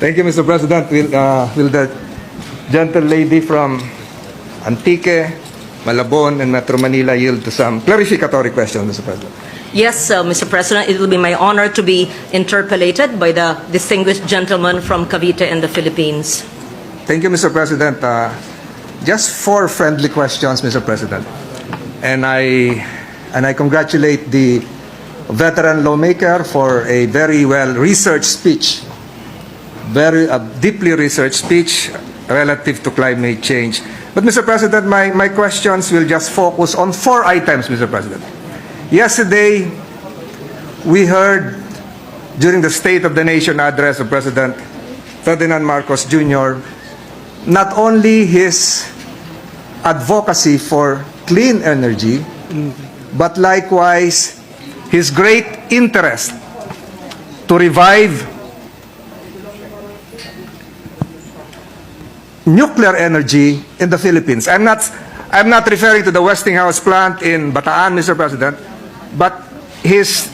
Thank you, Mr. President. Will the gentle lady from Antique, Malabon, and Metro Manila yield to some clarificatory questions, Mr. President? Yes, Mr. President, it will be my honor to be interpellated by the distinguished gentleman from Cavite and the Philippines. Thank you, Mr. President. Just 4 friendly questions, Mr. President. And I congratulate the veteran lawmaker for a very well-researched speech, very deeply researched speech relative to climate change. But, Mr. President, my questions will just focus on 4 items, Mr. President. Yesterday, we heard during the State of the Nation address of President Ferdinand Marcos Jr., not only his advocacy for clean energy, but likewise his great interest to revive nuclear energy in the Philippines. I'm not referring to the Westinghouse plant in Bataan, Mr. President, but his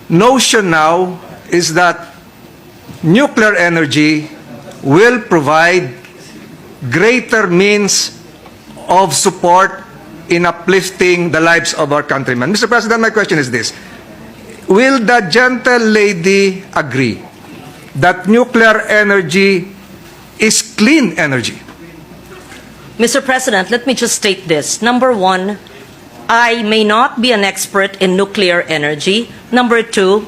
notion now is that nuclear energy will provide greater means of support in uplifting the lives of our countrymen. Mr. President, my question is this. Will the gentle lady agree that nuclear energy is clean energy? Mr. President, let me just state this. Number 1, I may not be an expert in nuclear energy. Number 2,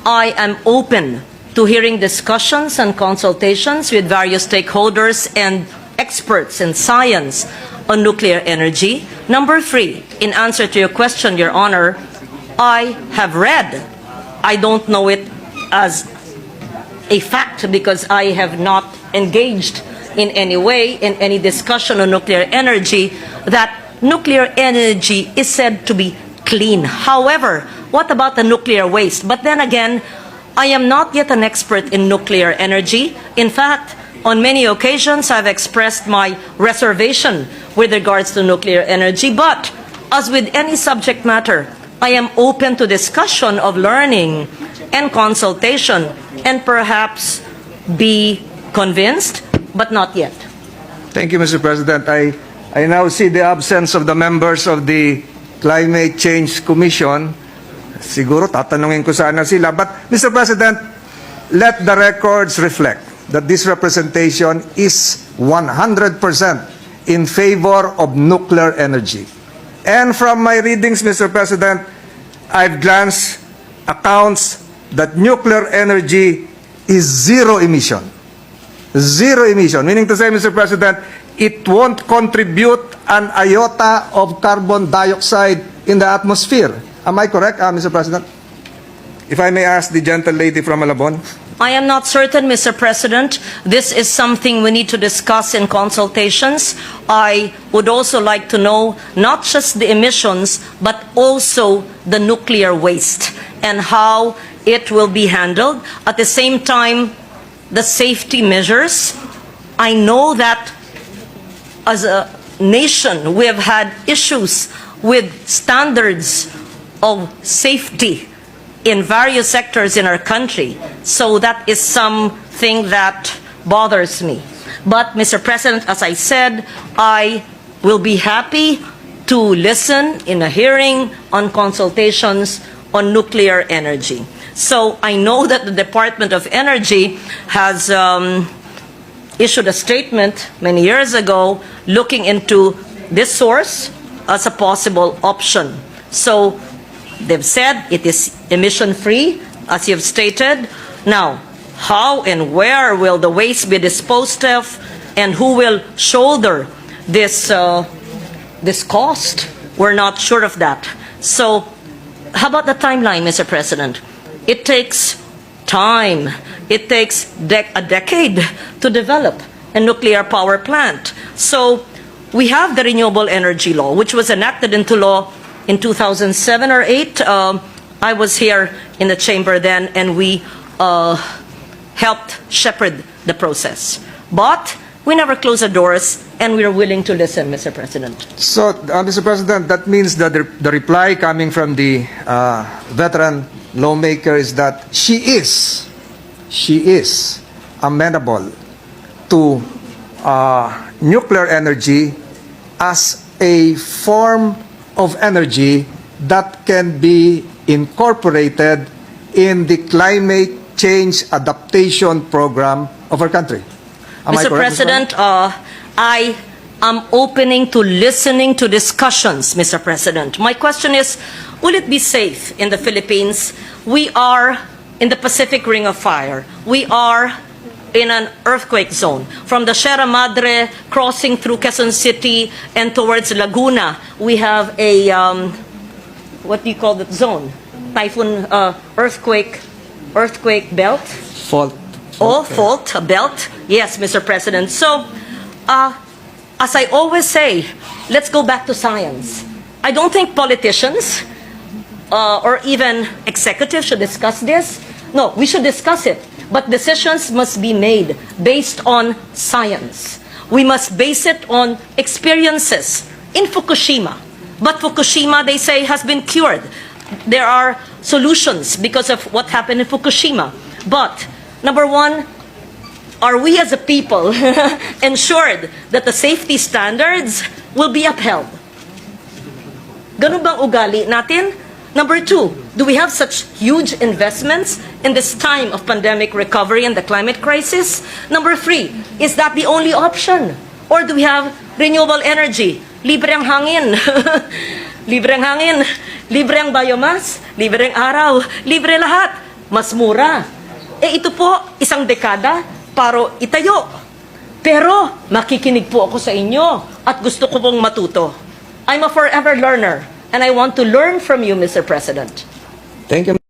I am open to hearing discussions and consultations with various stakeholders and experts in science on nuclear energy. Number 3, in answer to your question, Your Honor, I have read. I don't know it as a fact because I have not engaged in any way in any discussion on nuclear energy that nuclear energy is said to be clean. However, what about the nuclear waste? But then again, I am not yet an expert in nuclear energy. In fact, on many occasions, I've expressed my reservation with regards to nuclear energy. But as with any subject matter, I am open to discussion of learning and consultation and perhaps be convinced, but not yet. Thank you, Mr. President. I now see the absence of the members of the Climate Change Commission. Siguro tatanungin ko sana sila. But, Mr. President, let the records reflect that this representation is 100% in favor of nuclear energy. And from my readings, Mr. President, I've glanced accounts that nuclear energy is zero emission. Zero emission, meaning to say, Mr. President, it won't contribute an iota of carbon dioxide in the atmosphere. Am I correct, Mr. President? If I may ask the gentle lady from Malabon. I am not certain, Mr. President. This is something we need to discuss in consultations. I would also like to know not just the emissions, but also the nuclear waste and how it will be handled. At the same time, the safety measures. I know that as a nation, we have had issues with standards of safety in various sectors in our country. So that is something that bothers me. But, Mr. President, as I said, I will be happy to listen in a hearing on consultations on nuclear energy. So I know that the Department of Energy has issued a statement many years ago looking into this source as a possible option. So they've said it is emission-free, as you've stated. Now, how and where will the waste be disposed of, and who will shoulder this cost? We're not sure of that. So, how about the timeline, Mr. President? It takes time. It takes a decade to develop a nuclear power plant. So, we have the Renewable Energy Law, which was enacted into law in 2007 or 8. I was here in the chamber then, and we helped shepherd the process. But we never closed the doors, and we are willing to listen, Mr. President. So, Mr. President, that means that the reply coming from the veteran lawmaker is that she is amenable to nuclear energy as a form of energy that can be incorporated in the climate change adaptation program of our country. Am I Mr. correct, Ms. President, I am opening to listening to discussions, Mr. President. My question is, will it be safe in the Philippines? We are in the Pacific Ring of Fire. We are in an earthquake zone. From the Sierra Madre crossing through Quezon City and towards Laguna, we have a, what do you call that zone? Typhoon, earthquake belt? Fault. Fault, a belt? Yes, Mr. President. So, as I always say, let's go back to science. I don't think politicians or even executives should discuss this. No, we should discuss it. But decisions must be made based on science. We must base it on experiences in Fukushima. But Fukushima, they say, has been cured. There are solutions because of what happened in Fukushima. But, number one, are we as a people ensured that the safety standards will be upheld? Ganun bang ugali natin? Number two, do we have such huge investments in this time of pandemic recovery and the climate crisis? Number three, is that the only option? Or do we have renewable energy? Libre ang hangin. Libre ang hangin. Libre ang biomass. Libre ang araw. Libre lahat. Mas mura. Ito po, isang dekada para itayo. Pero makikinig po ako sa inyo at gusto ko pong matuto. I'm a forever learner and I want to learn from you, Mr. President. Thank you.